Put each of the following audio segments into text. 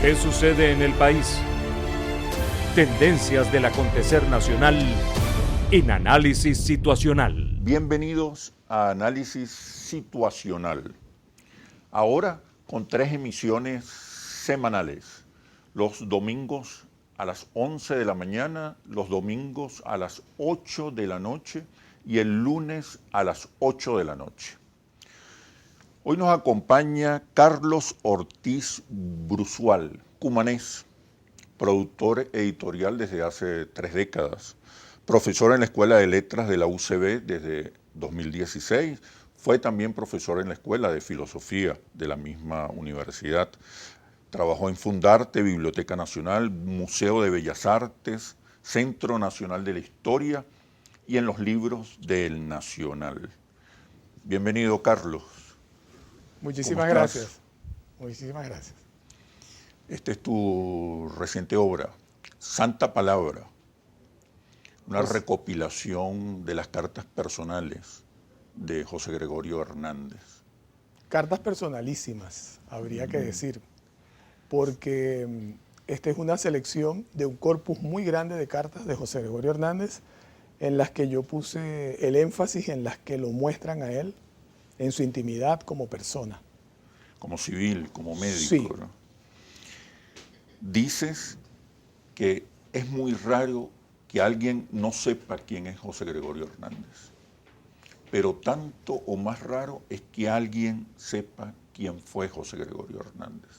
¿Qué sucede en el país? Tendencias del acontecer nacional en Análisis Situacional. Bienvenidos a Análisis Situacional. Ahora con 3 emisiones semanales. Los domingos a las 11 de la mañana, los domingos a las 8 de la noche y el lunes a las 8 de la noche. Hoy nos acompaña Carlos Ortiz Bruzual, cumanés, productor editorial desde hace 3 décadas, profesor en la Escuela de Letras de la UCB desde 2016, fue también profesor en la Escuela de Filosofía de la misma universidad, trabajó en Fundarte, Biblioteca Nacional, Museo de Bellas Artes, Centro Nacional de la Historia y en los libros del Nacional. Bienvenido, Carlos. Muchísimas gracias. Muchísimas gracias. Esta es tu reciente obra, Santa Palabra, una recopilación de las cartas personales de José Gregorio Hernández. Cartas personalísimas, habría que decir, porque esta es una selección de un corpus muy grande de cartas de José Gregorio Hernández, en las que yo puse el énfasis en las que lo muestran a él, en su intimidad como persona. Como civil, como médico. Sí. ¿No? Dices que es muy raro que alguien no sepa quién es José Gregorio Hernández, pero tanto o más raro es que alguien sepa quién fue José Gregorio Hernández.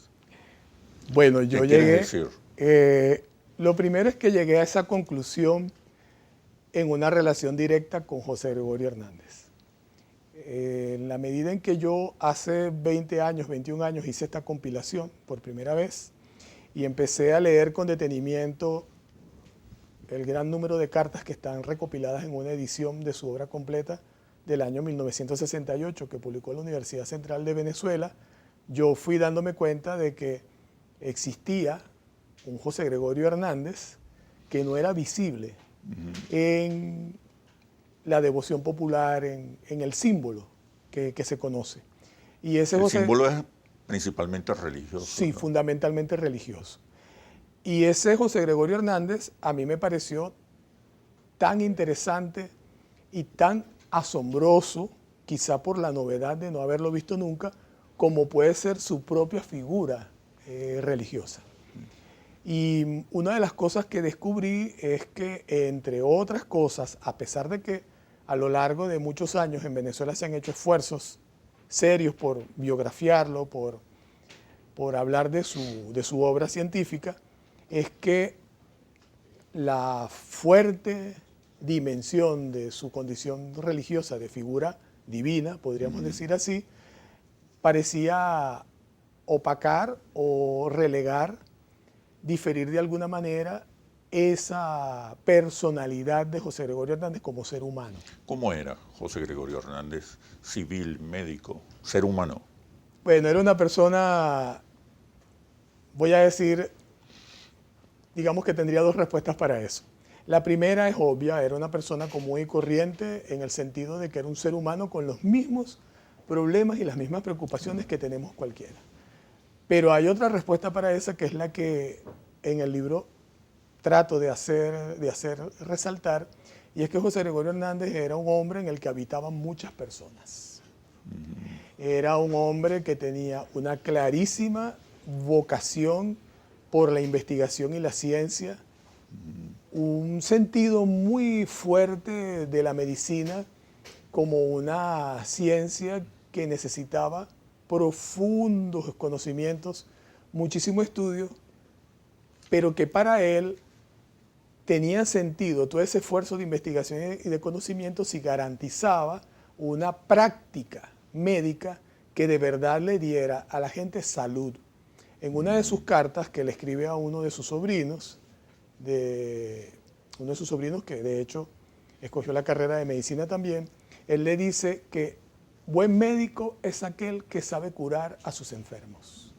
Bueno, yo ¿Qué llegué, quieres decir? Lo primero es que llegué a esa conclusión en una relación directa con José Gregorio Hernández. En la medida en que yo hace 20 años, 21 años hice esta compilación por primera vez y empecé a leer con detenimiento el gran número de cartas que están recopiladas en una edición de su obra completa del año 1968 que publicó la Universidad Central de Venezuela, yo fui dándome cuenta de que existía un José Gregorio Hernández que no era visible en la devoción popular, en el símbolo que se conoce. Y ese El símbolo es principalmente religioso. Sí, ¿no? fundamentalmente religioso. Y ese José Gregorio Hernández a mí me pareció tan interesante y tan asombroso, quizá por la novedad de no haberlo visto nunca, como puede ser su propia figura religiosa. Y una de las cosas que descubrí es que, entre otras cosas, a pesar de que a lo largo de muchos años en Venezuela se han hecho esfuerzos serios por biografiarlo, por hablar de su obra científica, es que la fuerte dimensión de su condición religiosa, de figura divina, podríamos decir así, parecía opacar o relegar, diferir de alguna manera esa personalidad de José Gregorio Hernández como ser humano. ¿Cómo era José Gregorio Hernández? Civil, médico, ser humano. Bueno, era una persona, voy a decir, digamos que tendría 2 respuestas para eso. La primera es obvia, era una persona común y corriente en el sentido de que era un ser humano con los mismos problemas y las mismas preocupaciones que tenemos cualquiera. Pero hay otra respuesta para esa que es la que en el libro trato de hacer resaltar, y es que José Gregorio Hernández era un hombre en el que habitaban muchas personas. Era un hombre que tenía una clarísima vocación por la investigación y la ciencia, un sentido muy fuerte de la medicina como una ciencia que necesitaba profundos conocimientos, muchísimo estudio, pero que para él tenía sentido todo ese esfuerzo de investigación y de conocimiento si garantizaba una práctica médica que de verdad le diera a la gente salud. En una de sus cartas que le escribe a uno de sus sobrinos, que de hecho escogió la carrera de medicina también, él le dice que buen médico es aquel que sabe curar a sus enfermos.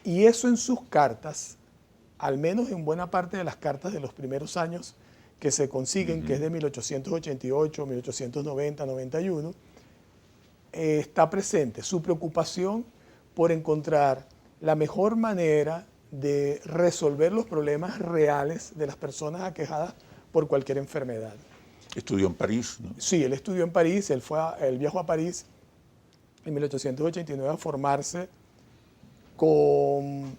Y eso en sus cartas, al menos en buena parte de las cartas de los primeros años que se consiguen, que es de 1888, 1890, 91, está presente su preocupación por encontrar la mejor manera de resolver los problemas reales de las personas aquejadas por cualquier enfermedad. Estudió en París, ¿no? Sí, él estudió en París, él viajó a París en 1889 a formarse con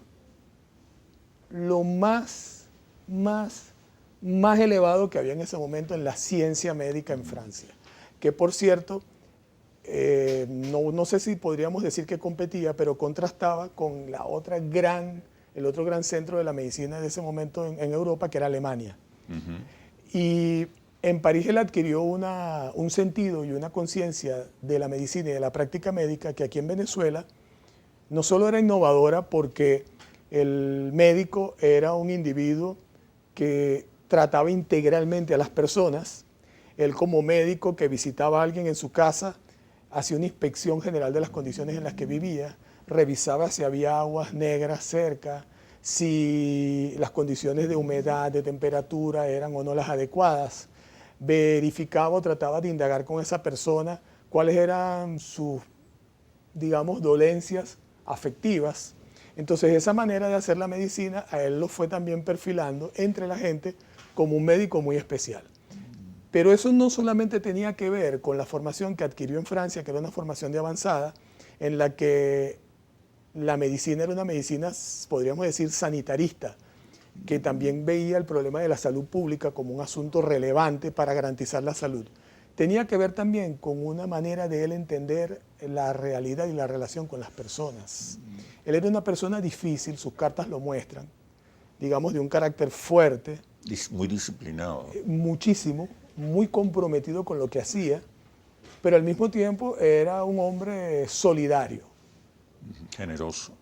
lo más elevado que había en ese momento en la ciencia médica en Francia, que por cierto, no sé si podríamos decir que competía, pero contrastaba con el otro gran centro de la medicina de ese momento en Europa, que era Alemania. Y en París él adquirió un sentido y una conciencia de la medicina y de la práctica médica que aquí en Venezuela no solo era innovadora porque el médico era un individuo que trataba integralmente a las personas. Él como médico que visitaba a alguien en su casa, hacía una inspección general de las condiciones en las que vivía, revisaba si había aguas negras cerca, si las condiciones de humedad, de temperatura eran o no las adecuadas, verificaba o trataba de indagar con esa persona cuáles eran sus, digamos, dolencias afectivas. Entonces esa manera de hacer la medicina a él lo fue también perfilando entre la gente como un médico muy especial. Pero eso no solamente tenía que ver con la formación que adquirió en Francia, que era una formación de avanzada, en la que la medicina era una medicina, podríamos decir, sanitarista, que también veía el problema de la salud pública como un asunto relevante para garantizar la salud. Tenía que ver también con una manera de él entender la realidad y la relación con las personas. Él era una persona difícil, sus cartas lo muestran, digamos de un carácter fuerte. Muy disciplinado. Muchísimo, muy comprometido con lo que hacía, pero al mismo tiempo era un hombre solidario. Generoso.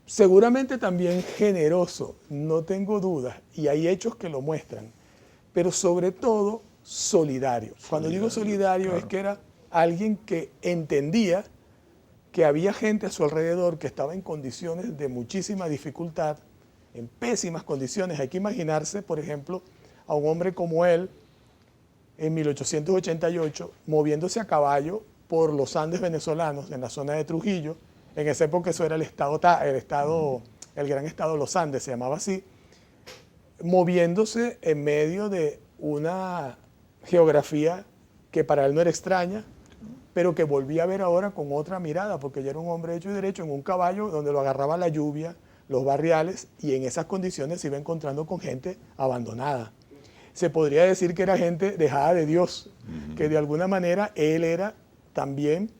Seguramente también generoso, no tengo dudas, y hay hechos que lo muestran, pero sobre todo solidario. Cuando digo solidario, claro, es que era alguien que entendía que había gente a su alrededor que estaba en condiciones de muchísima dificultad, en pésimas condiciones. Hay que imaginarse, por ejemplo, a un hombre como él en 1888 moviéndose a caballo por los Andes venezolanos en la zona de Trujillo. En esa época eso era el gran estado de los Andes, se llamaba así, moviéndose en medio de una geografía que para él no era extraña, pero que volvía a ver ahora con otra mirada, porque ya era un hombre hecho y derecho en un caballo donde lo agarraba la lluvia, los barriales, y en esas condiciones se iba encontrando con gente abandonada. Se podría decir que era gente dejada de Dios, que de alguna manera él era también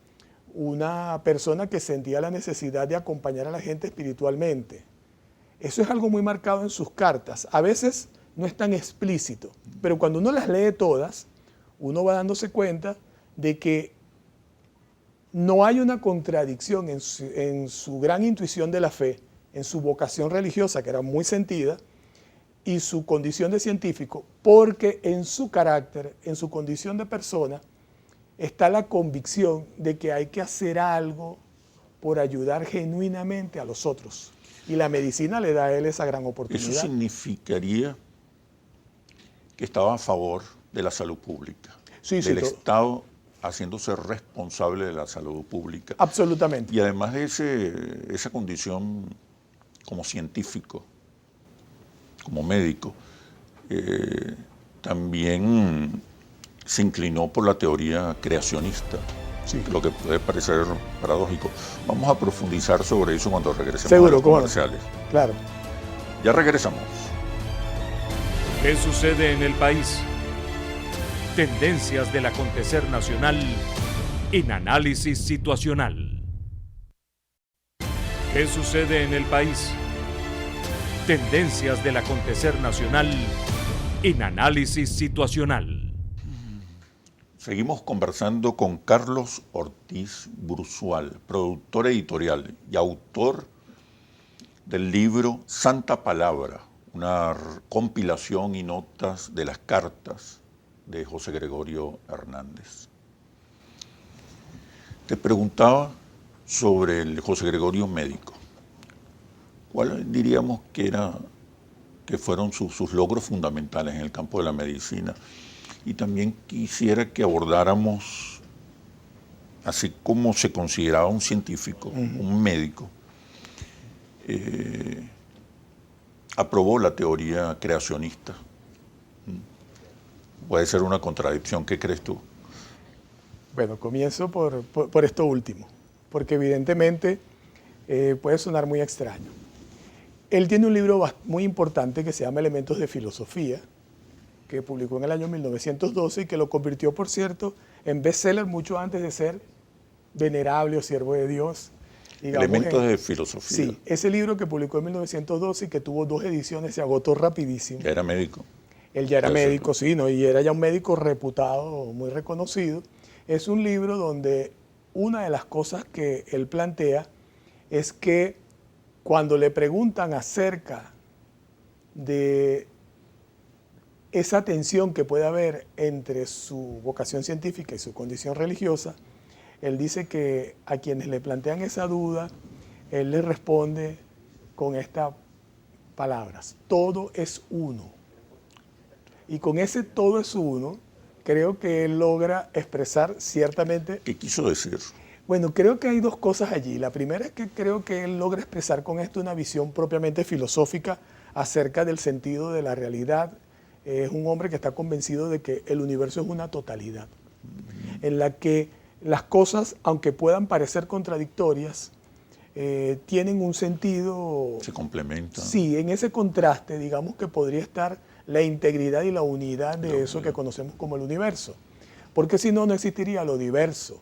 una persona que sentía la necesidad de acompañar a la gente espiritualmente. Eso es algo muy marcado en sus cartas. A veces no es tan explícito, pero cuando uno las lee todas, uno va dándose cuenta de que no hay una contradicción en su gran intuición de la fe, en su vocación religiosa, que era muy sentida, y su condición de científico, porque en su carácter, en su condición de persona, está la convicción de que hay que hacer algo por ayudar genuinamente a los otros. Y la medicina le da a él esa gran oportunidad. Eso significaría que estaba a favor de la salud pública, del Estado haciéndose responsable de la salud pública. Absolutamente. Y además de esa condición como científico, como médico, también se inclinó por la teoría creacionista, sí, lo que puede parecer paradójico. Vamos a profundizar sobre eso cuando regresemos a los comerciales. Claro. Ya regresamos. ¿Qué sucede en el país? Tendencias del acontecer nacional en análisis situacional. ¿Qué sucede en el país? Tendencias del acontecer nacional en análisis situacional. Seguimos conversando con Carlos Ortiz Bruzual, productor editorial y autor del libro Santa Palabra, una compilación y notas de las cartas de José Gregorio Hernández. Te preguntaba sobre el José Gregorio médico. ¿Cuál diríamos que fueron sus logros fundamentales en el campo de la medicina? Y también quisiera que abordáramos, así como se consideraba un científico, un médico, aprobó la teoría creacionista. Puede ser una contradicción. ¿Qué crees tú? Bueno, comienzo por esto último, porque evidentemente puede sonar muy extraño. Él tiene un libro muy importante que se llama Elementos de Filosofía, que publicó en el año 1912 y que lo convirtió, por cierto, en bestseller mucho antes de ser venerable o siervo de Dios. Elementos de Filosofía. Sí, ese libro que publicó en 1912 y que tuvo 2 ediciones se agotó rapidísimo. Ya era médico. Él ya era médico, sí, ¿no? Y era ya un médico reputado, muy reconocido. Es un libro donde una de las cosas que él plantea es que cuando le preguntan acerca de esa tensión que puede haber entre su vocación científica y su condición religiosa, él dice que a quienes le plantean esa duda, él les responde con estas palabras: todo es uno. Y con ese todo es uno, creo que él logra expresar ciertamente... ¿Qué quiso decir? Bueno, creo que hay 2 cosas allí. La primera es que creo que él logra expresar con esto una visión propiamente filosófica acerca del sentido de la realidad. Es un hombre que está convencido de que el universo es una totalidad, en la que las cosas, aunque puedan parecer contradictorias, tienen un sentido... Se complementan. Sí, en ese contraste, digamos que podría estar la integridad y la unidad de eso que conocemos como el universo. Porque si no, no existiría lo diverso.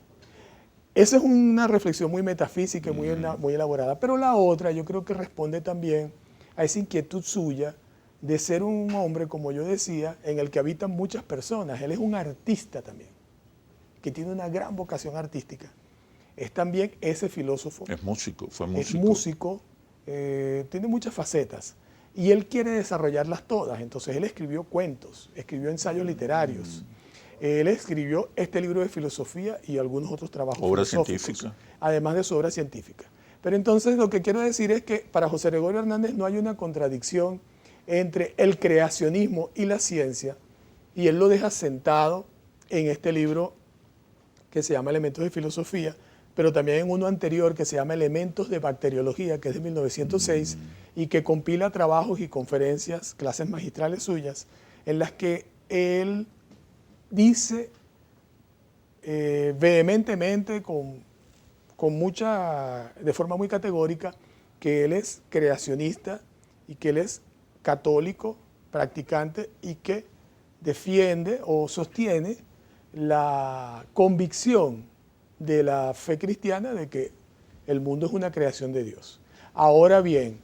Esa es una reflexión muy metafísica y muy elaborada. Pero la otra, yo creo que responde también a esa inquietud suya de ser un hombre, como yo decía, en el que habitan muchas personas. Él es un artista también, que tiene una gran vocación artística. Es también ese filósofo. Es músico, fue músico. Es músico, tiene muchas facetas. Y él quiere desarrollarlas todas. Entonces él escribió cuentos, escribió ensayos literarios. Él escribió este libro de filosofía y algunos otros trabajos filosóficos, además de su obra científica. Pero entonces lo que quiero decir es que para José Gregorio Hernández no hay una contradicción entre el creacionismo y la ciencia, y él lo deja sentado en este libro que se llama Elementos de Filosofía, pero también en uno anterior que se llama Elementos de Bacteriología, que es de 1906, y que compila trabajos y conferencias, clases magistrales suyas, en las que él dice vehementemente, de forma muy categórica, que él es creacionista y que él es católico, practicante, y que defiende o sostiene la convicción de la fe cristiana de que el mundo es una creación de Dios. Ahora bien,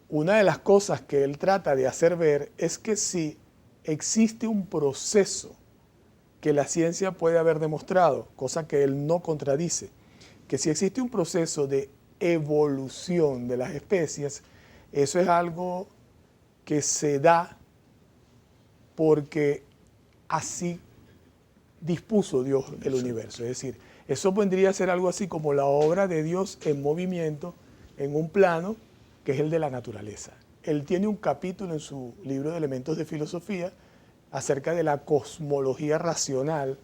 una de las cosas que él trata de hacer ver es que si existe un proceso que la ciencia puede haber demostrado, cosa que él no contradice, que si existe un proceso de evolución de las especies, eso es algo que se da porque así dispuso Dios el universo. Es decir, eso vendría a ser algo así como la obra de Dios en movimiento en un plano que es el de la naturaleza. Él tiene un capítulo en su libro de Elementos de Filosofía acerca de la cosmología racional.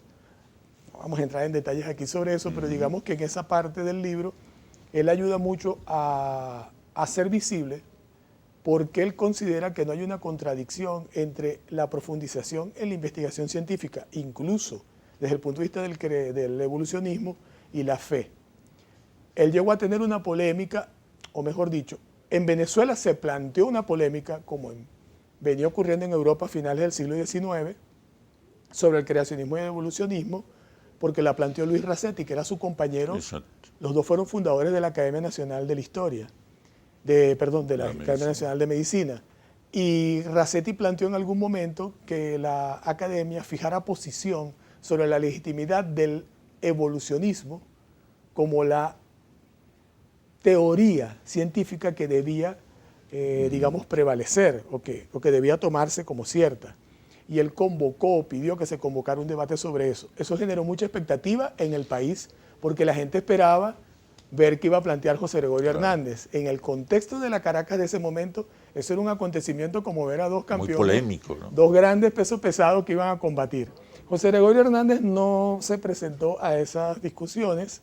No vamos a entrar en detalles aquí sobre eso, pero digamos que en esa parte del libro él ayuda mucho a hacer visible porque él considera que no hay una contradicción entre la profundización en la investigación científica, incluso desde el punto de vista del evolucionismo, y la fe. Él llegó a tener una polémica, o mejor dicho, en Venezuela se planteó una polémica, como venía ocurriendo en Europa a finales del siglo XIX, sobre el creacionismo y el evolucionismo, porque la planteó Luis Racetti, que era su compañero. Exacto. Los dos fueron fundadores de la Academia Nacional de la Historia, de la Academia Nacional de Medicina. Y Racetti planteó en algún momento que la academia fijara posición sobre la legitimidad del evolucionismo como la teoría científica que debía, digamos, prevalecer o que debía tomarse como cierta. Y él pidió que se convocara un debate sobre eso. Eso generó mucha expectativa en el país porque la gente esperaba ver qué iba a plantear José Gregorio Hernández. En el contexto de la Caracas de ese momento, eso era un acontecimiento como ver a dos campeones, muy polémico, ¿no? Dos grandes pesos pesados que iban a combatir. José Gregorio Hernández no se presentó a esas discusiones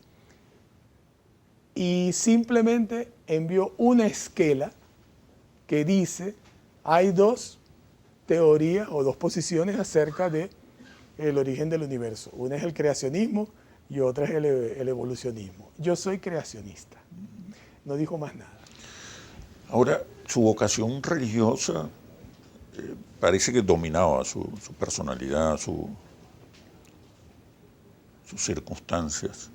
y simplemente envió una esquela que dice, hay dos teorías o dos posiciones acerca de el origen del universo. Una es el creacionismo y otra es el evolucionismo. Yo soy creacionista. No dijo más nada. Ahora, su vocación religiosa parece que dominaba su personalidad, sus circunstancias,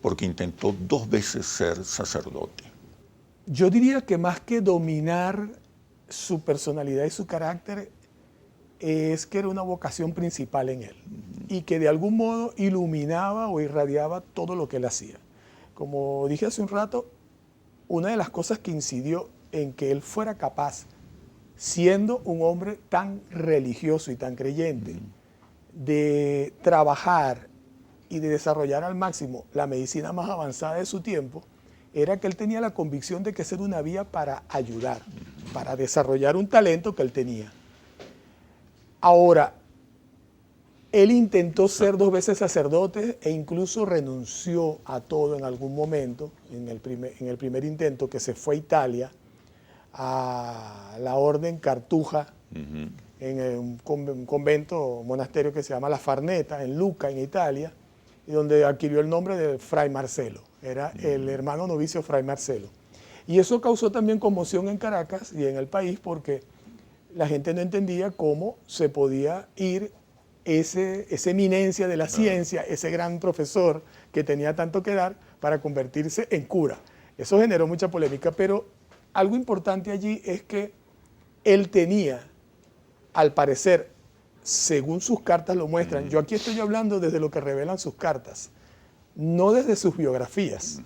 porque intentó 2 veces ser sacerdote. Yo diría que más que dominar su personalidad y su carácter, es que era una vocación principal en él y que de algún modo iluminaba o irradiaba todo lo que él hacía. Como dije hace un rato, una de las cosas que incidió en que él fuera capaz, siendo un hombre tan religioso y tan creyente, de trabajar y de desarrollar al máximo la medicina más avanzada de su tiempo, era que él tenía la convicción de que esa era una vía para ayudar, para desarrollar un talento que él tenía. Ahora, él intentó ser 2 veces sacerdote e incluso renunció a todo en algún momento, en el primer intento que se fue a Italia, a la orden Cartuja, en un convento, un monasterio que se llama La Farneta, en Lucca, en Italia, y donde adquirió el nombre de Fray Marcelo. Era el hermano novicio Fray Marcelo. Y eso causó también conmoción en Caracas y en el país porque la gente no entendía cómo se podía ir esa eminencia de la ciencia, ese gran profesor que tenía tanto que dar para convertirse en cura. Eso generó mucha polémica, pero algo importante allí es que él tenía, al parecer, según sus cartas lo muestran, yo aquí estoy hablando desde lo que revelan sus cartas, no desde sus biografías.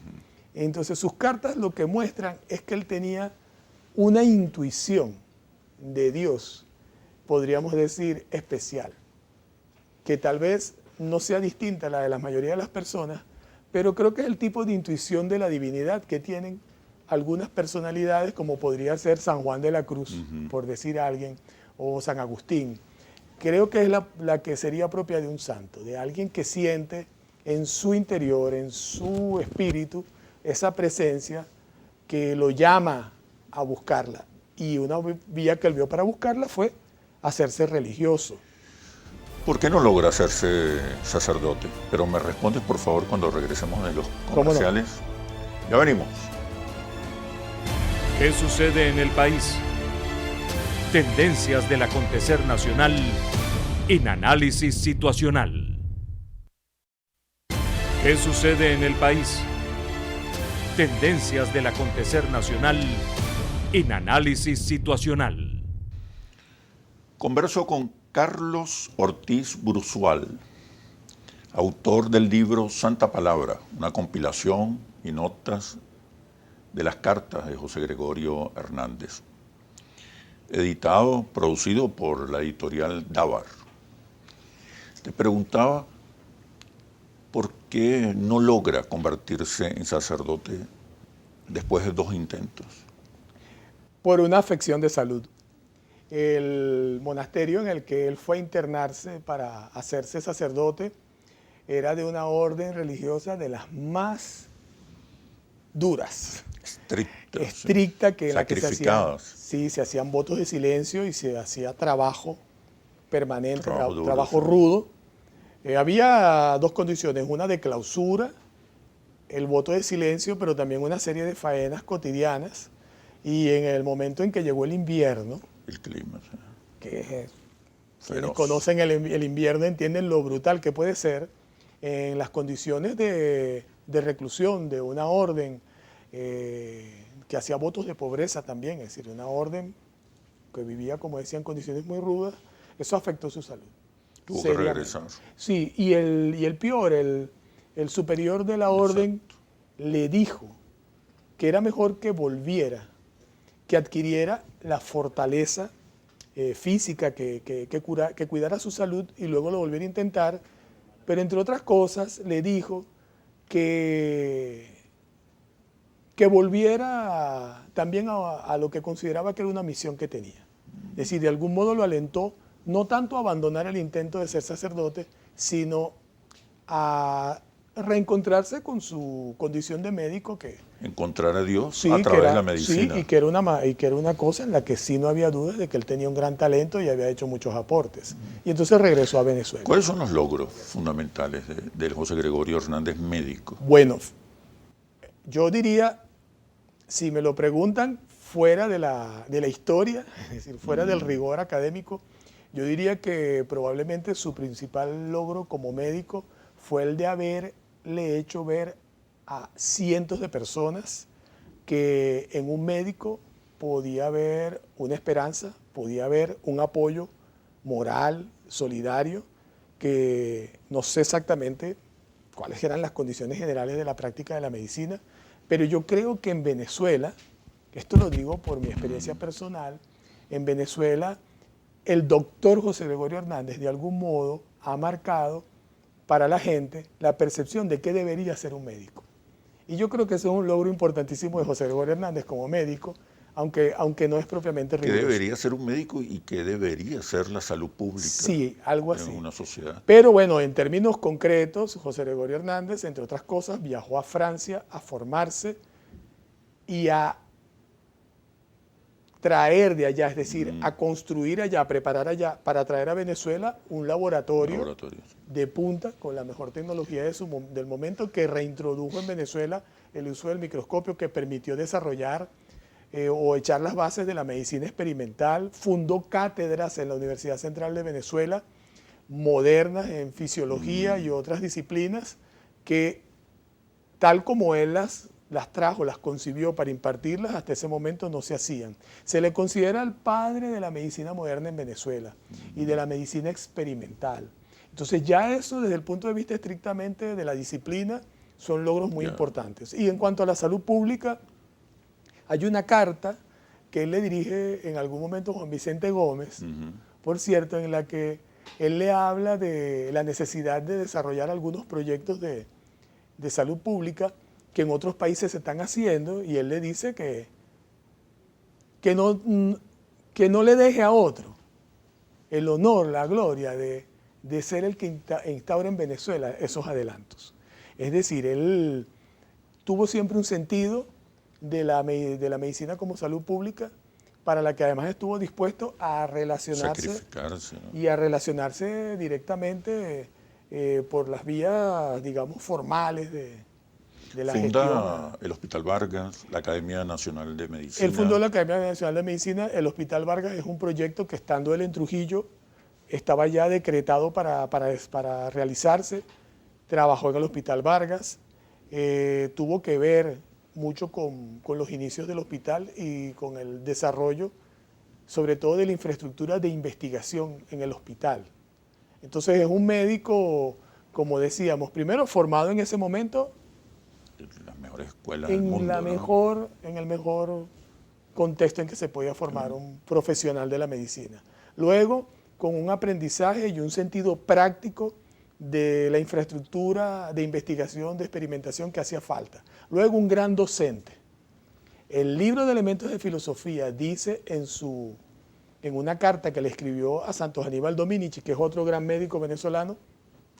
Entonces sus cartas lo que muestran es que él tenía una intuición de Dios, podríamos decir, especial, que tal vez no sea distinta a la de la mayoría de las personas, pero creo que es el tipo de intuición de la divinidad que tienen algunas personalidades, como podría ser San Juan de la Cruz, por decir a alguien, o San Agustín. Creo que es la que sería propia de un santo, de alguien que siente en su interior, en su espíritu, esa presencia que lo llama a buscarla. Y una vía que él vio para buscarla fue hacerse religioso. ¿Por qué no logra hacerse sacerdote? Pero me respondes, por favor, cuando regresemos de los comerciales. Ya venimos. ¿Qué sucede en el país? Tendencias del acontecer nacional en análisis situacional. ¿Qué sucede en el país? Tendencias del acontecer nacional en análisis situacional. Converso con Carlos Ortiz Bruzual, autor del libro Santa Palabra, una compilación y notas de las cartas de José Gregorio Hernández, editado, producido por la editorial Dávar. Te preguntaba por qué no logra convertirse en sacerdote después de 2 intentos. Por una afección de salud. El monasterio en el que él fue a internarse para hacerse sacerdote era de una orden religiosa de las más duras. Estricta, que en la que se hacían votos de silencio y se hacía trabajo permanente, trabajo rudo. Había 2 condiciones, una de clausura, el voto de silencio, pero también una serie de faenas cotidianas. Y en el momento en que llegó el invierno, el clima, sí, que quienes conocen el invierno entienden lo brutal que puede ser, en las condiciones de reclusión de una orden que hacía votos de pobreza también, es decir, una orden que vivía, como decía, en condiciones muy rudas, eso afectó su salud. Tuvo que regresar. Sí, y el peor, el superior de la orden, le dijo que era mejor que volviera, que adquiriera la fortaleza física, que cuidara su salud y luego lo volviera a intentar, pero entre otras cosas le dijo que volviera también a lo que consideraba que era una misión que tenía. Es decir, de algún modo lo alentó no tanto a abandonar el intento de ser sacerdote, sino a reencontrarse con su condición de médico que Encontrar a Dios sí, a que través era, de la medicina. sí, y que era una cosa en la que sí no había dudas de que él tenía un gran talento y había hecho muchos aportes. Y entonces regresó a Venezuela. ¿Cuáles son los logros fundamentales del José Gregorio Hernández médico? Bueno, yo diría, si me lo preguntan fuera de la historia, es decir, fuera del rigor académico, yo diría que probablemente su principal logro como médico fue el de haberle hecho ver a cientos de personas que en un médico podía haber una esperanza, podía haber un apoyo moral, solidario, que no sé exactamente cuáles eran las condiciones generales de la práctica de la medicina, pero yo creo que en Venezuela, esto lo digo por mi experiencia personal, en Venezuela el doctor José Gregorio Hernández de algún modo ha marcado para la gente la percepción de qué debería ser un médico. Y yo creo que eso es un logro importantísimo de José Gregorio Hernández como médico, aunque no es propiamente ¿Qué riguroso. debería ser un médico y qué debería ser la salud pública? Sí, algo así. En una sociedad. Pero bueno, en términos concretos, José Gregorio Hernández, entre otras cosas, viajó a Francia a formarse y a traer de allá, es decir, a construir allá, a preparar allá, para traer a Venezuela un laboratorio de punta con la mejor tecnología del momento, que reintrodujo en Venezuela el uso del microscopio, que permitió desarrollar o echar las bases de la medicina experimental, fundó cátedras en la Universidad Central de Venezuela, modernas en fisiología y otras disciplinas, que tal como él las trajo, las concibió para impartirlas, hasta ese momento no se hacían. Se le considera el padre de la medicina moderna en Venezuela y de la medicina experimental. Entonces ya eso, desde el punto de vista estrictamente de la disciplina, son logros muy importantes. Y en cuanto a la salud pública, hay una carta que él le dirige en algún momento a Juan Vicente Gómez, por cierto, en la que él le habla de la necesidad de desarrollar algunos proyectos de salud pública que en otros países se están haciendo, y él le dice que no le deje a otro el honor, la gloria de ser el que instaura en Venezuela esos adelantos. Es decir, él tuvo siempre un sentido de la medicina como salud pública, para la que además estuvo dispuesto a relacionarse y a relacionarse directamente por las vías, digamos, formales de la gestión. Funda el Hospital Vargas, la Academia Nacional de Medicina. Él fundó la Academia Nacional de Medicina. El Hospital Vargas es un proyecto que, estando él en Trujillo, estaba ya decretado para realizarse. Trabajó en el Hospital Vargas, tuvo que ver mucho con los inicios del hospital y con el desarrollo, sobre todo de la infraestructura de investigación en el hospital. Entonces es un médico, como decíamos, primero formado en ese momento las mejores escuelas del mundo, en el mejor contexto en que se podía formar un profesional de la medicina. Luego, con un aprendizaje y un sentido práctico de la infraestructura de investigación, de experimentación que hacía falta. Luego, un gran docente. El libro de Elementos de Filosofía dice en una carta que le escribió a Santos Aníbal Dominici, que es otro gran médico venezolano,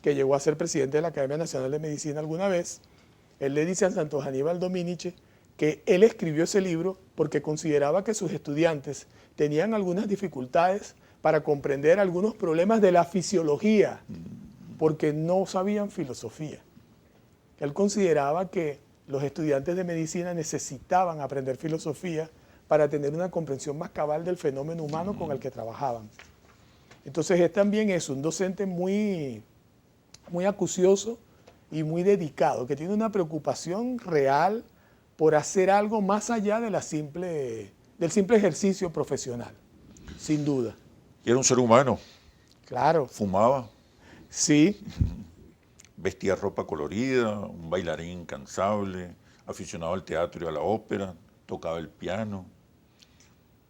que llegó a ser presidente de la Academia Nacional de Medicina alguna vez. Él le dice a Santos Aníbal Dominici que él escribió ese libro porque consideraba que sus estudiantes tenían algunas dificultades para comprender algunos problemas de la fisiología, porque no sabían filosofía. Él consideraba que los estudiantes de medicina necesitaban aprender filosofía para tener una comprensión más cabal del fenómeno humano con el que trabajaban. Entonces es también un docente muy, muy acucioso y muy dedicado, que tiene una preocupación real por hacer algo más allá de del simple ejercicio profesional, sin duda. Y era un ser humano. Claro. Fumaba. Sí. Vestía ropa colorida, un bailarín incansable, aficionado al teatro y a la ópera, tocaba el piano,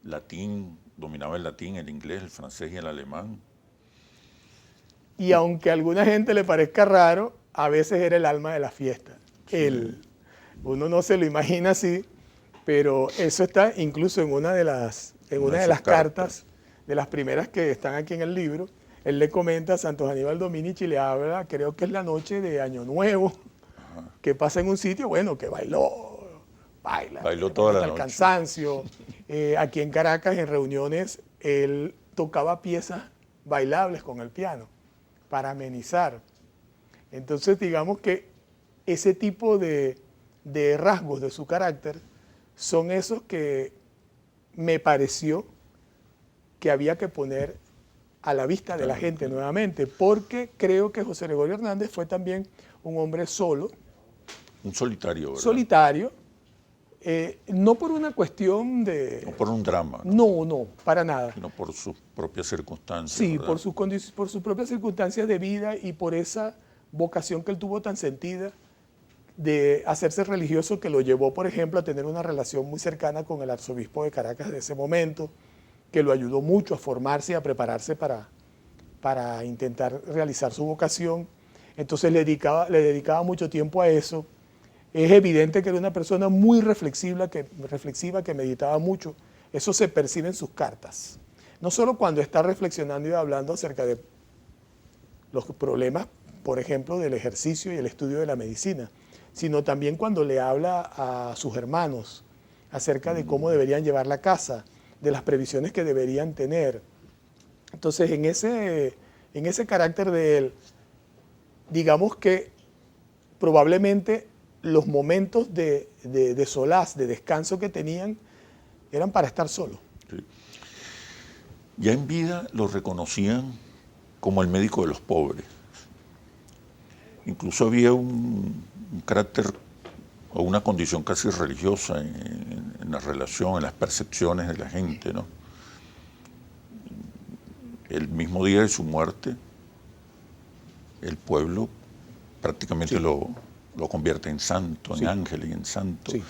latín, dominaba el latín, el inglés, el francés y el alemán. Y aunque a alguna gente le parezca raro, a veces era el alma de la fiesta. Sí. Uno no se lo imagina así, pero eso está incluso en una de las cartas, de las primeras que están aquí en el libro. Él le comenta a Santos Aníbal Dominici, le habla, creo que es la noche de Año Nuevo, que pasa en un sitio, bueno, que baila toda la hasta el noche. cansancio. Aquí en Caracas, en reuniones, él tocaba piezas bailables con el piano para amenizar. Entonces, digamos que ese tipo de rasgos de su carácter son esos que me pareció que había que poner a la vista de la gente nuevamente, porque creo que José Gregorio Hernández fue también un hombre solo, Un solitario, ¿verdad? solitario, no por una cuestión de... No por un drama, ¿no? No, para nada. Sino por sus propias circunstancias. Sí, ¿verdad? por sus propias circunstancias de vida y por esa vocación que él tuvo tan sentida de hacerse religioso, que lo llevó, por ejemplo, a tener una relación muy cercana con el arzobispo de Caracas de ese momento, que lo ayudó mucho a formarse y a prepararse para intentar realizar su vocación. Entonces le dedicaba mucho tiempo a eso. Es evidente que era una persona muy reflexiva, que meditaba mucho. Eso se percibe en sus cartas. No solo cuando está reflexionando y hablando acerca de los problemas, por ejemplo, del ejercicio y el estudio de la medicina, sino también cuando le habla a sus hermanos acerca de cómo deberían llevar la casa, de las previsiones que deberían tener. Entonces, en ese carácter de él, digamos que probablemente los momentos de solaz, de descanso que tenían, eran para estar solo. Sí. Ya en vida lo reconocían como el médico de los pobres. Incluso había un carácter o una condición casi religiosa en la relación, en las percepciones de la gente, ¿no? El mismo día de su muerte, el pueblo prácticamente Sí. lo convierte en santo, Sí. en ángel y en santo. Sí.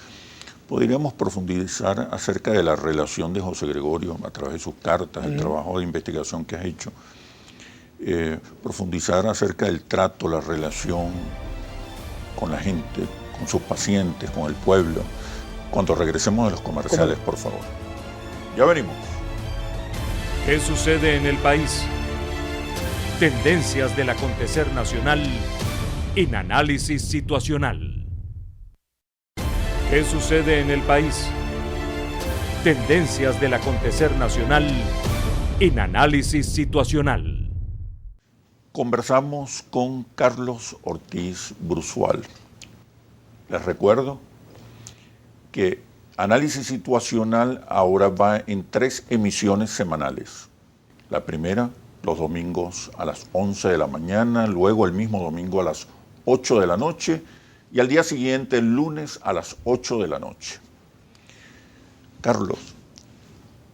Podríamos profundizar acerca de la relación de José Gregorio a través de sus cartas, el trabajo de investigación que has hecho, profundizar acerca del trato, la relación con la gente, con sus pacientes, con el pueblo, cuando regresemos de los comerciales, por favor. Ya venimos. ¿Qué sucede en el país? Tendencias del acontecer nacional en análisis situacional. ¿Qué sucede en el país? Tendencias del acontecer nacional en análisis situacional. Conversamos con Carlos Ortiz Bruzual. Les recuerdo que Análisis Situacional ahora va en 3 emisiones semanales. La primera, los domingos a las 11 de la mañana, luego el mismo domingo a las 8 de la noche y al día siguiente, el lunes a las 8 de la noche. Carlos,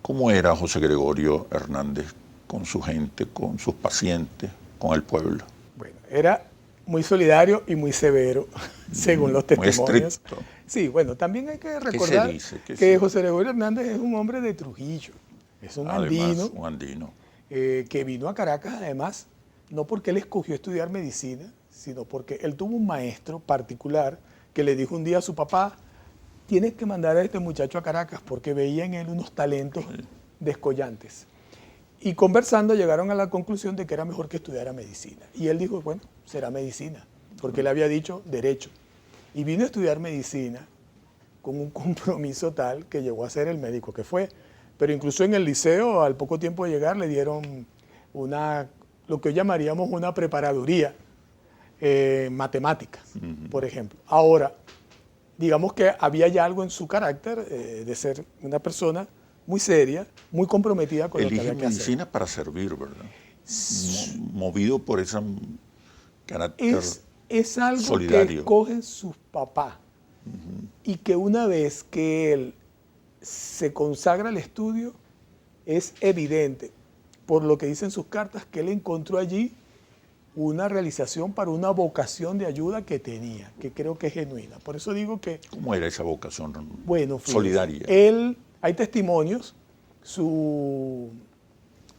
¿cómo era José Gregorio Hernández con su gente, con sus pacientes, con el pueblo? Bueno, era muy solidario y muy severo, según los Muy testimonios. estricto. Sí, bueno, también hay que recordar que José Gregorio Hernández es un hombre de Trujillo, es un Además, andino, un andino. Que vino a Caracas además, no porque él escogió estudiar medicina, sino porque él tuvo un maestro particular que le dijo un día a su papá: tienes que mandar a este muchacho a Caracas, porque veía en él unos talentos descollantes. Y conversando llegaron a la conclusión de que era mejor que estudiara medicina. Y él dijo, bueno, será medicina, porque él había dicho derecho. Y vino a estudiar medicina con un compromiso tal que llegó a ser el médico que fue. Pero incluso en el liceo, al poco tiempo de llegar, le dieron lo que hoy llamaríamos una preparaduría matemática, por ejemplo. Ahora, digamos que había ya algo en su carácter de ser una persona muy seria, muy comprometida con lo que había que hacer. Elige medicina para servir, ¿verdad? Movido por ese carácter es algo solidario. que cogen sus papás y que una vez que él se consagra al estudio, es evidente, por lo que dicen sus cartas, que él encontró allí una realización para una vocación de ayuda que tenía, que creo que es genuina. Por eso digo que... ¿Cómo era esa vocación solidaria? solidaria? Hay testimonios, su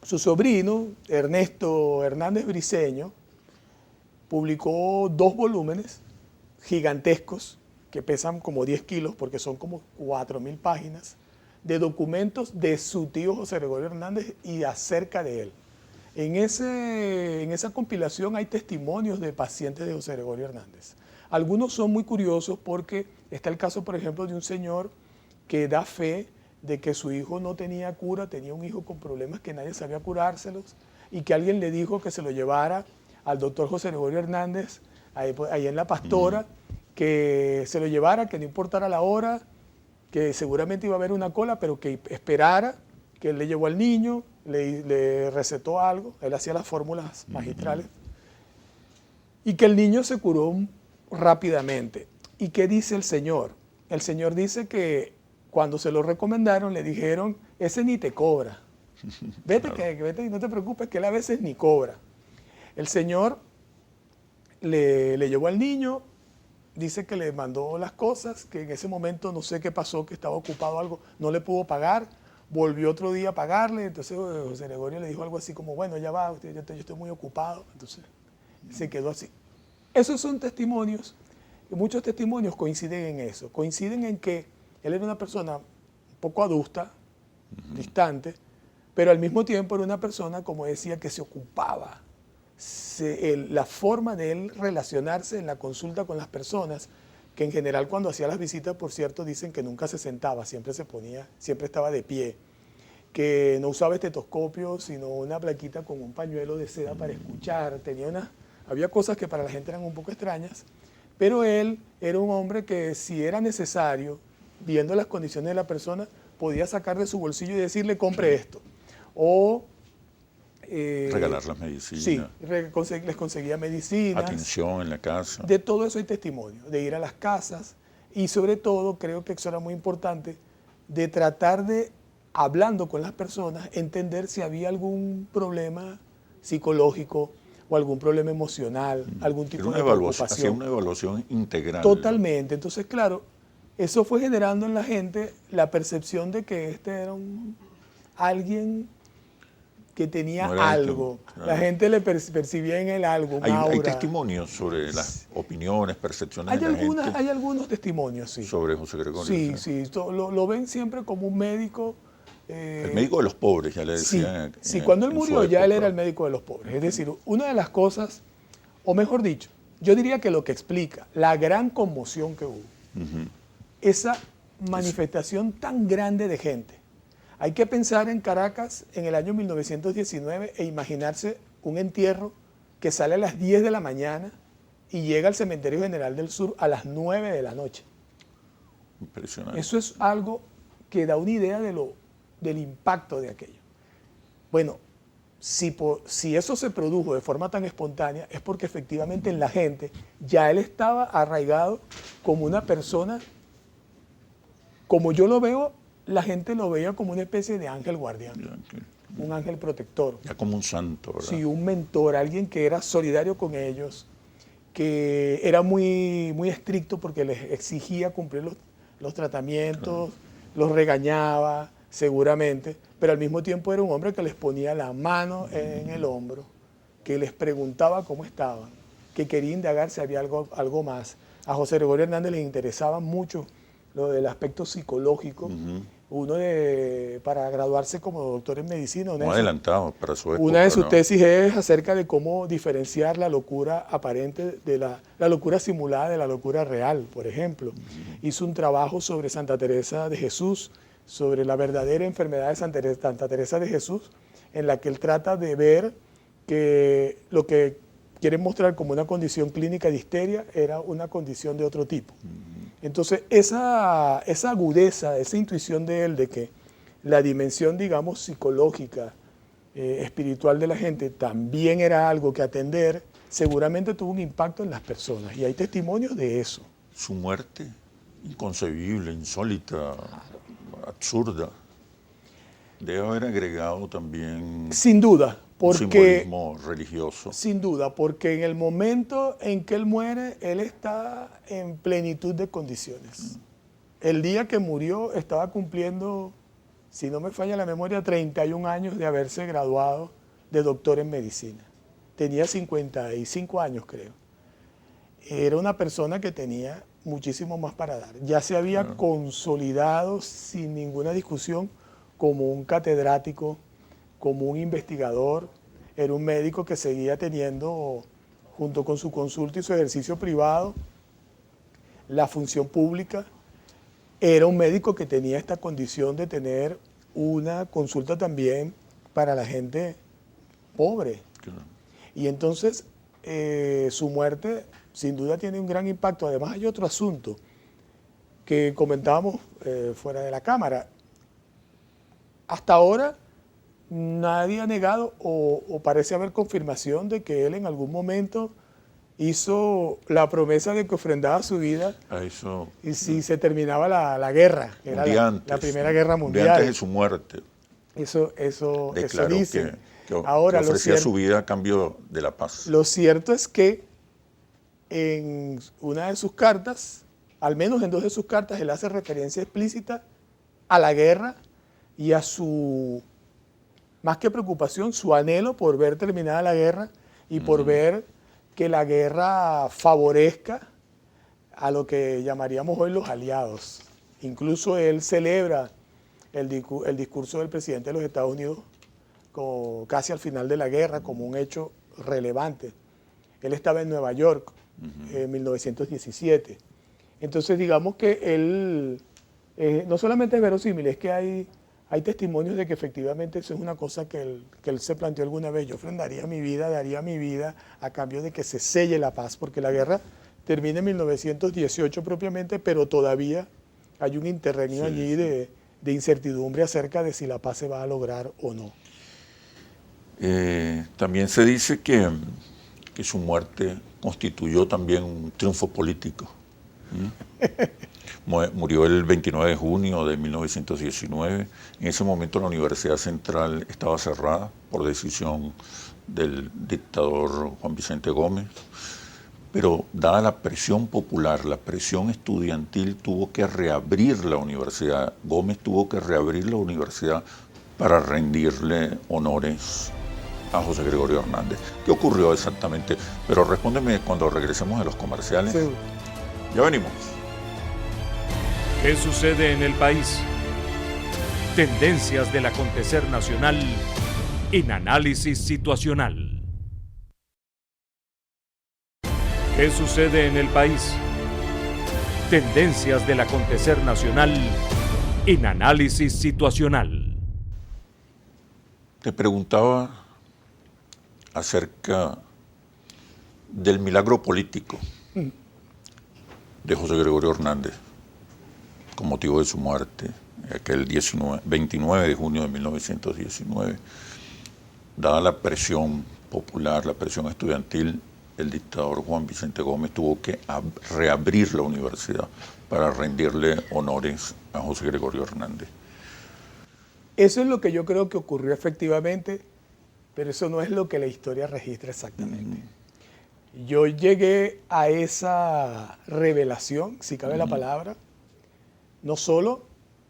sobrino, Ernesto Hernández Briceño, publicó 2 volúmenes gigantescos que pesan como 10 kilos porque son como 4.000 páginas de documentos de su tío José Gregorio Hernández y acerca de él. En esa compilación hay testimonios de pacientes de José Gregorio Hernández. Algunos son muy curiosos porque está el caso, por ejemplo, de un señor que da fe de que su hijo no tenía cura, tenía un hijo con problemas que nadie sabía curárselos y que alguien le dijo que se lo llevara al doctor José Gregorio Hernández, ahí en La Pastora, que se lo llevara, que no importara la hora, que seguramente iba a haber una cola, pero que esperara, que él le llevó al niño, le recetó algo, él hacía las fórmulas magistrales, y que el niño se curó rápidamente. ¿Y qué dice el Señor? El Señor dice que cuando se lo recomendaron, le dijeron, ese ni te cobra. Vete, claro. Vete y no te preocupes, que él a veces ni cobra. El Señor le llevó al niño, dice que le mandó las cosas, que en ese momento no sé qué pasó, que estaba ocupado algo, no le pudo pagar, volvió otro día a pagarle, entonces José Gregorio le dijo algo así como, bueno, ya va, yo estoy muy ocupado, entonces se quedó así. Esos son testimonios, y muchos testimonios coinciden en eso, coinciden en que él era una persona un poco adusta, distante, pero al mismo tiempo era una persona, como decía, que se ocupaba. La forma de él relacionarse en la consulta con las personas, que en general cuando hacía las visitas, por cierto, dicen que nunca se sentaba, siempre estaba de pie, que no usaba estetoscopio, sino una plaquita con un pañuelo de seda para escuchar, había cosas que para la gente eran un poco extrañas, pero él era un hombre que si era necesario, viendo las condiciones de la persona, podía sacar de su bolsillo y decirle, compre esto, o regalar las medicinas. Sí, les conseguía medicinas. Atención en la casa. De todo eso hay testimonio, de ir a las casas y sobre todo, creo que eso era muy importante, de tratar de, hablando con las personas, entender si había algún problema psicológico o algún problema emocional, algún tipo de preocupación. Hacía una evaluación integral. Totalmente. Entonces, claro, eso fue generando en la gente la percepción de que este era alguien que tenía algo. Claro. La gente le percibía en él algo, hay testimonios sobre las opiniones, percepciones de la gente. Hay algunos testimonios, sí. Sobre José Gregorio. Sí. Lo ven siempre como un médico. El médico de los pobres, ya le decía. Sí, cuando él murió ya él era el médico de los pobres. Es decir, una de las cosas, o mejor dicho, yo diría que lo que explica la gran conmoción que hubo, esa manifestación tan grande de gente. Hay que pensar en Caracas en el año 1919 e imaginarse un entierro que sale a las 10 de la mañana y llega al Cementerio General del Sur a las 9 de la noche. Impresionante. Eso es algo que da una idea del impacto de aquello. Bueno, si eso se produjo de forma tan espontánea es porque efectivamente en la gente ya él estaba arraigado como una persona, como yo lo veo, la gente lo veía como una especie de ángel guardián, un ángel protector. Ya como un santo, ¿verdad? Sí, un mentor, alguien que era solidario con ellos, que era muy, muy estricto porque les exigía cumplir los tratamientos, los regañaba seguramente, pero al mismo tiempo era un hombre que les ponía la mano en el hombro, que les preguntaba cómo estaban, que quería indagar si había algo más. A José Gregorio Hernández le interesaba mucho lo del aspecto psicológico. Uno para graduarse como doctor en medicina. Muy adelantado para su época. Una de sus tesis es acerca de cómo diferenciar la locura aparente de la locura simulada de la locura real, por ejemplo. Hizo un trabajo sobre Santa Teresa de Jesús, sobre la verdadera enfermedad de Santa Teresa de Jesús, en la que él trata de ver que lo que quieren mostrar como una condición clínica de histeria era una condición de otro tipo. Entonces, esa agudeza, esa intuición de él de que la dimensión, digamos, psicológica, espiritual de la gente también era algo que atender, seguramente tuvo un impacto en las personas. Y hay testimonios de eso. Su muerte, inconcebible, insólita, absurda, debe haber agregado también... Sin duda. Un simbolismo religioso. Sin duda, porque en el momento en que él muere, él está en plenitud de condiciones. El día que murió estaba cumpliendo, si no me falla la memoria, 31 años de haberse graduado de doctor en medicina. Tenía 55 años, creo. Era una persona que tenía muchísimo más para dar. Ya se había consolidado sin ninguna discusión como un catedrático, como un investigador, era un médico que seguía teniendo, junto con su consulta y su ejercicio privado, la función pública, era un médico que tenía esta condición de tener una consulta también para la gente pobre. Claro. Y entonces su muerte sin duda tiene un gran impacto. Además hay otro asunto que comentábamos fuera de la cámara. Hasta ahora nadie ha negado o parece haber confirmación de que él en algún momento hizo la promesa de que ofrendaba su vida A eso, y si se terminaba la guerra, que un era día la antes, Primera Guerra un día Mundial. antes de su muerte, Eso declaró dicen. que Ahora, ofrecía su vida a cambio de la paz. lo cierto es que en una de sus cartas, al menos en dos de sus cartas, él hace referencia explícita a la guerra y a su, más que preocupación, su anhelo por ver terminada la guerra y por ver que la guerra favorezca a lo que llamaríamos hoy los aliados. Incluso él celebra el discurso del presidente de los Estados Unidos casi al final de la guerra como un hecho relevante. Él estaba en Nueva York en 1917. Entonces digamos que él no solamente es verosímil, es que hay testimonios de que efectivamente eso es una cosa que él se planteó alguna vez. Yo ofrendaría mi vida, daría mi vida a cambio de que se selle la paz, porque la guerra termina en 1918 propiamente, pero todavía hay un interregno allí de incertidumbre acerca de si la paz se va a lograr o no. También se dice que su muerte constituyó también un triunfo político. Murió el 29 de junio de 1919. En ese momento la Universidad Central estaba cerrada por decisión del dictador Juan Vicente Gómez. Pero dada la presión popular, la presión estudiantil, tuvo que reabrir la universidad. Gómez tuvo que reabrir la universidad para rendirle honores a José Gregorio Hernández. ¿Qué ocurrió exactamente? Pero respóndeme cuando regresemos de los comerciales. Sí. Ya venimos. ¿Qué sucede en el país? Tendencias del acontecer nacional en análisis situacional. ¿Qué sucede en el país? Tendencias del acontecer nacional en análisis situacional. Te preguntaba acerca del milagro político de José Gregorio Hernández con motivo de su muerte, aquel 29 de junio de 1919. Dada la presión popular, la presión estudiantil, el dictador Juan Vicente Gómez tuvo que reabrir la universidad para rendirle honores a José Gregorio Hernández. Eso es lo que yo creo que ocurrió efectivamente, pero eso no es lo que la historia registra exactamente. Yo llegué a esa revelación, si cabe la palabra, no solo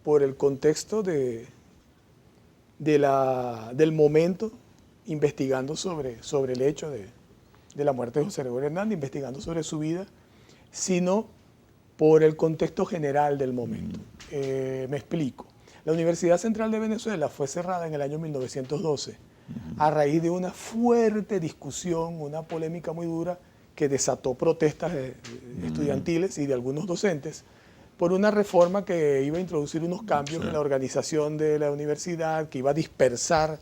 por el contexto del momento, investigando sobre el hecho de la muerte de José Gregorio Hernández, investigando sobre su vida, sino por el contexto general del momento. Me explico. La Universidad Central de Venezuela fue cerrada en el año 1912 a raíz de una fuerte discusión, una polémica muy dura que desató protestas estudiantiles y de algunos docentes por una reforma que iba a introducir unos cambios en la organización de la universidad, que iba a dispersar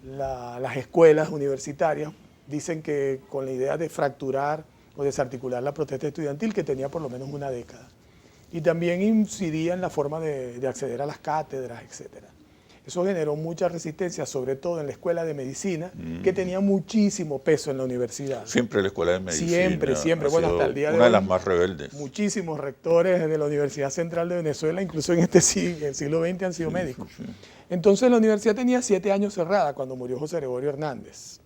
las escuelas universitarias. Dicen que con la idea de fracturar o desarticular la protesta estudiantil, que tenía por lo menos una década. Y también incidía en la forma de acceder a las cátedras, etc. Eso generó mucha resistencia, sobre todo en la Escuela de Medicina, que tenía muchísimo peso en la universidad. Siempre la Escuela de Medicina. Siempre. Bueno, hasta el día de hoy. Una de las más rebeldes. Muchísimos rectores de la Universidad Central de Venezuela, incluso en el siglo XX, han sido médicos. Sí. Entonces la universidad tenía 7 años cerrada cuando murió José Gregorio Hernández.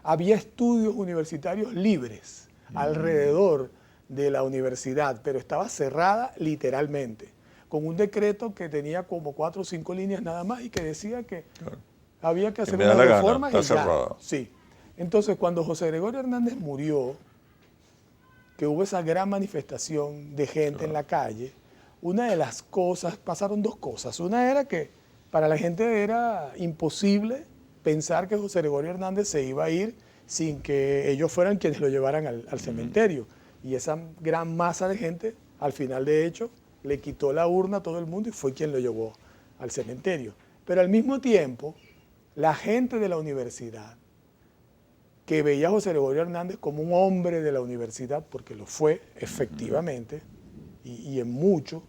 Había estudios universitarios libres alrededor de la universidad, pero estaba cerrada literalmente, con un decreto que tenía como 4 o 5 líneas nada más y que decía que había que hacer una reforma y ya. Cerrada. Sí. Entonces, cuando José Gregorio Hernández murió, que hubo esa gran manifestación de gente en la calle, una de las cosas, pasaron 2 cosas. Una era que para la gente era imposible pensar que José Gregorio Hernández se iba a ir sin que ellos fueran quienes lo llevaran al cementerio. Y esa gran masa de gente, al final de hecho, le quitó la urna a todo el mundo y fue quien lo llevó al cementerio. Pero al mismo tiempo, la gente de la universidad, que veía a José Gregorio Hernández como un hombre de la universidad, porque lo fue efectivamente, y en mucho,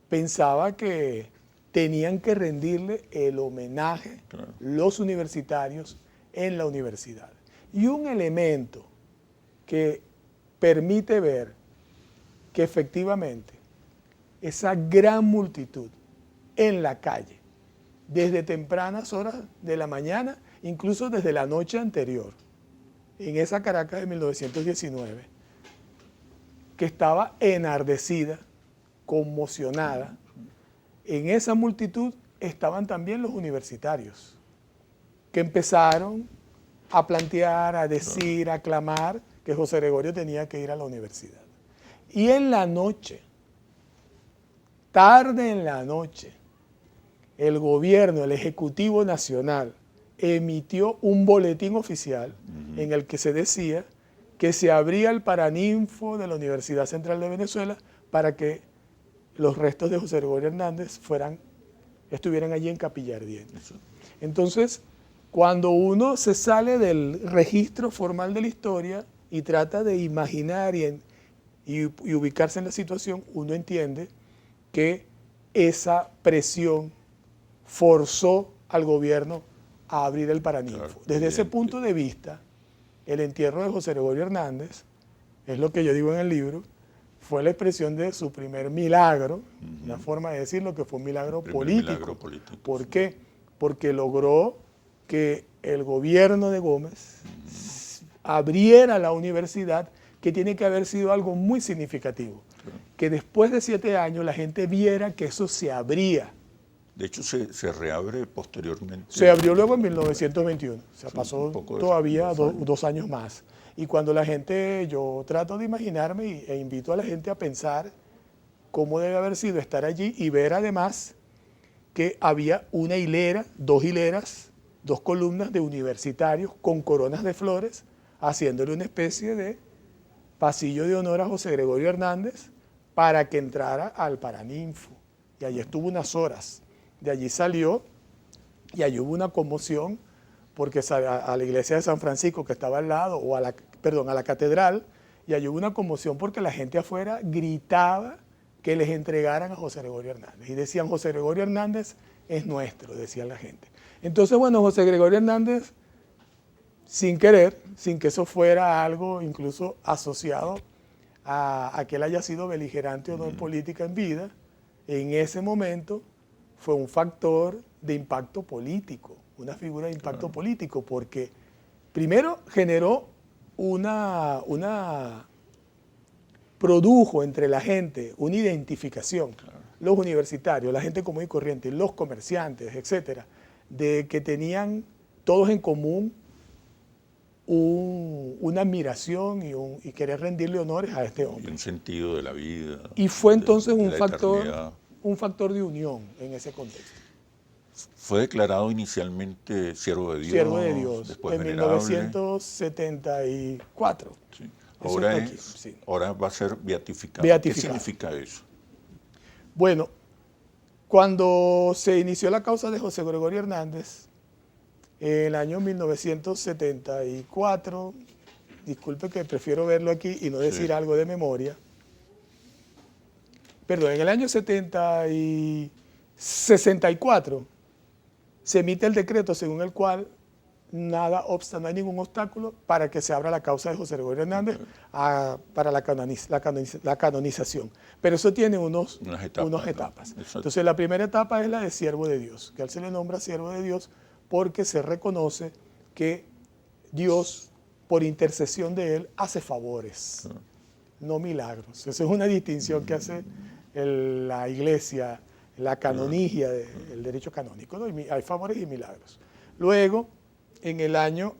pensaba que tenían que rendirle el homenaje los universitarios en la universidad. Y un elemento que permite ver que efectivamente esa gran multitud en la calle, desde tempranas horas de la mañana, incluso desde la noche anterior, en esa Caracas de 1919, que estaba enardecida, conmocionada, en esa multitud estaban también los universitarios, que empezaron a plantear, a decir, a clamar que José Gregorio tenía que ir a la universidad. Y en la noche, tarde en la noche, el gobierno, el Ejecutivo Nacional, emitió un boletín oficial en el que se decía que se abría el paraninfo de la Universidad Central de Venezuela para que los restos de José Gregorio Hernández estuvieran allí en Capilla Ardiente. Entonces, cuando uno se sale del registro formal de la historia y trata de imaginar y ubicarse en la situación, uno entiende que esa presión forzó al gobierno a abrir el paraninfo. Claro, desde ese punto de vista, el entierro de José Gregorio Hernández, es lo que yo digo en el libro, fue la expresión de su primer milagro, una forma de decirlo, que fue un milagro político. ¿Por qué? Porque logró que el gobierno de Gómez abriera la universidad, que tiene que haber sido algo muy significativo. Que después de 7 años la gente viera que eso se abría. De hecho, se reabre posteriormente. Se abrió luego en 1921, o sea, pasó todavía 2 años más. Y cuando la gente, yo trato de imaginarme e invito a la gente a pensar cómo debe haber sido estar allí y ver además que había una hilera, 2 hileras, 2 columnas de universitarios con coronas de flores, haciéndole una especie de pasillo de honor a José Gregorio Hernández para que entrara al paraninfo. Y allí estuvo unas horas. De allí salió y allí hubo una conmoción porque a la iglesia de San Francisco que estaba al lado, o a la catedral, y allí hubo una conmoción porque la gente afuera gritaba que les entregaran a José Gregorio Hernández. Y decían, José Gregorio Hernández es nuestro, decía la gente. Entonces, bueno, José Gregorio Hernández, sin querer, sin que eso fuera algo incluso asociado a que él haya sido beligerante o no en política en vida, en ese momento fue un factor de impacto político, una figura de impacto político, porque primero generó produjo entre la gente una identificación, los universitarios, la gente común y corriente, los comerciantes, etcétera, de que tenían todos en común una admiración y querer rendirle honores a este hombre. Un sentido de la vida. Y fue entonces de un eternidad. factor de unión en ese contexto. Fue declarado inicialmente siervo de Dios. Siervo de Dios, después en venerable. 1974. Sí. Eso Ahora, está aquí, sí. ahora va a ser beatificado. Beatificado. ¿Qué significa eso? Bueno, cuando se inició la causa de José Gregorio Hernández, en el año 1974, disculpe que prefiero verlo aquí y no decir algo de memoria, perdón, en el año 64 se emite el decreto según el cual no hay ningún obstáculo para que se abra la causa de José Gregorio Hernández para la canonización. Pero eso tiene unas etapas. Entonces la primera etapa es la de siervo de Dios, que a él se le nombra siervo de Dios porque se reconoce que Dios, por intercesión de él, hace favores, no milagros. Esa es una distinción que hace la Iglesia, la canonigia, el derecho canónico, ¿no? Hay favores y milagros. Luego, en el año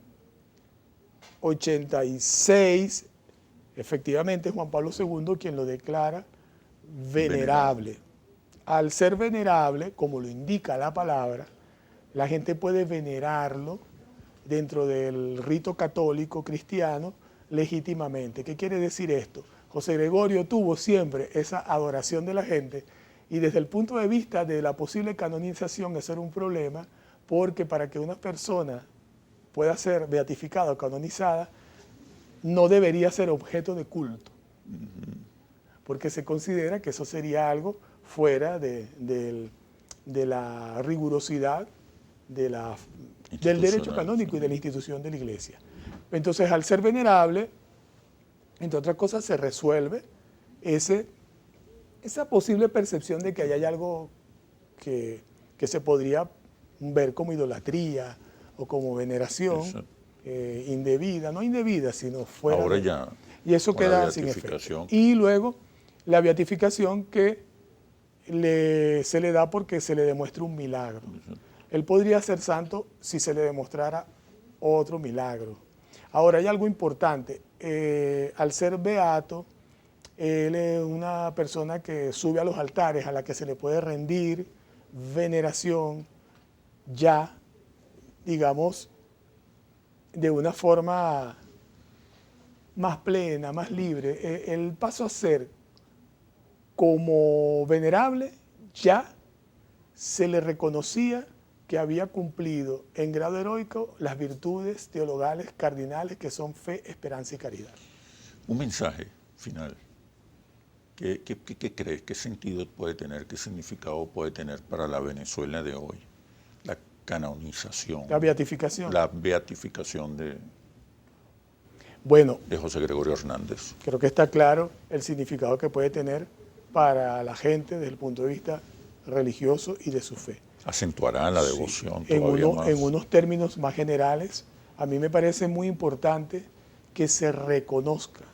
86, efectivamente, Juan Pablo II quien lo declara venerable. Al ser venerable, como lo indica la palabra, la gente puede venerarlo dentro del rito católico cristiano legítimamente. ¿Qué quiere decir esto? José Gregorio tuvo siempre esa adoración de la gente y desde el punto de vista de la posible canonización ese era un problema porque para que una persona pueda ser beatificada o canonizada no debería ser objeto de culto, porque se considera que eso sería algo fuera de la rigurosidad del derecho canónico y de la institución de la Iglesia. Entonces, al ser venerable, entre otras cosas, se resuelve esa posible percepción de que hay algo que se podría ver como idolatría o como veneración indebida, no indebida, sino fuera. Ahora ya. Y eso queda sin efecto. Y luego, la beatificación que se le da porque se le demuestra un milagro. Él podría ser santo si se le demostrara otro milagro. Ahora, hay algo importante. Al ser beato, él es una persona que sube a los altares a la que se le puede rendir veneración ya, digamos, de una forma más plena, más libre. El paso a ser como venerable ya se le reconocía que había cumplido en grado heroico las virtudes teologales cardinales que son fe, esperanza y caridad. Un mensaje final. ¿Qué crees? ¿Qué sentido puede tener? ¿Qué significado puede tener para la Venezuela de hoy? La canonización. La beatificación. La beatificación de José Gregorio Hernández. Creo que está claro el significado que puede tener para la gente desde el punto de vista religioso y de su fe. Acentuará la devoción más. En unos términos más generales, a mí me parece muy importante que se reconozca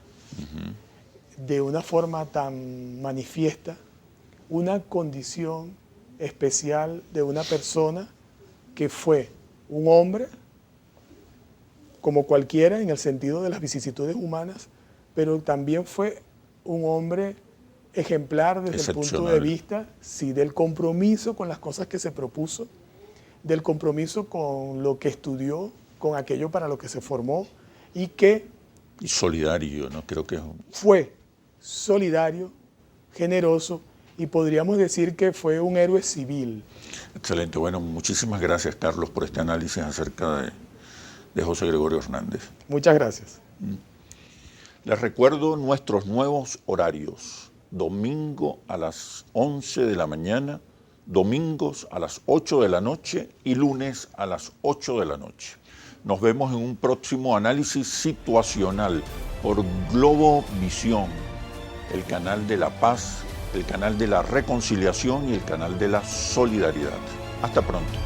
de una forma tan manifiesta una condición especial de una persona que fue un hombre como cualquiera en el sentido de las vicisitudes humanas, pero también fue un hombre ejemplar desde el punto de vista, sí, del compromiso con las cosas que se propuso, del compromiso con lo que estudió, con aquello para lo que se formó y solidario, ¿no? Creo que fue solidario, generoso y podríamos decir que fue un héroe civil. Excelente. Bueno, muchísimas gracias, Carlos, por este análisis acerca de José Gregorio Hernández. Muchas gracias. Les recuerdo nuestros nuevos horarios. Domingo a las 11 de la mañana, domingos a las 8 de la noche y lunes a las 8 de la noche. Nos vemos en un próximo análisis situacional por Globovisión, el canal de la paz, el canal de la reconciliación y el canal de la solidaridad. Hasta pronto.